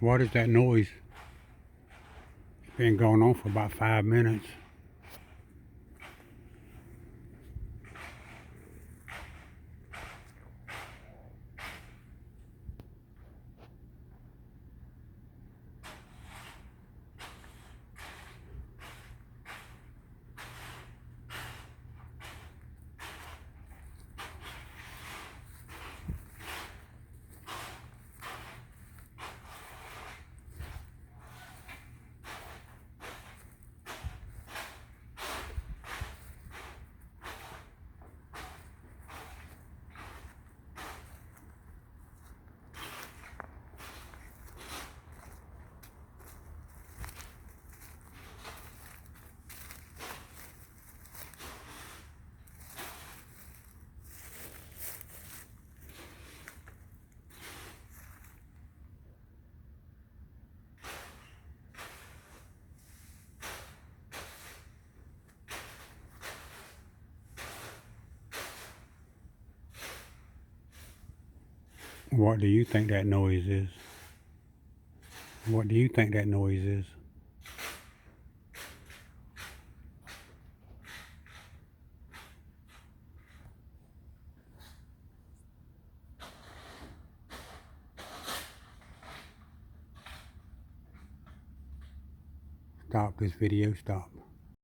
What is that noise? It's been going on for about 5 minutes. What do you think that noise is? What do you think that noise is? Stop this video, stop.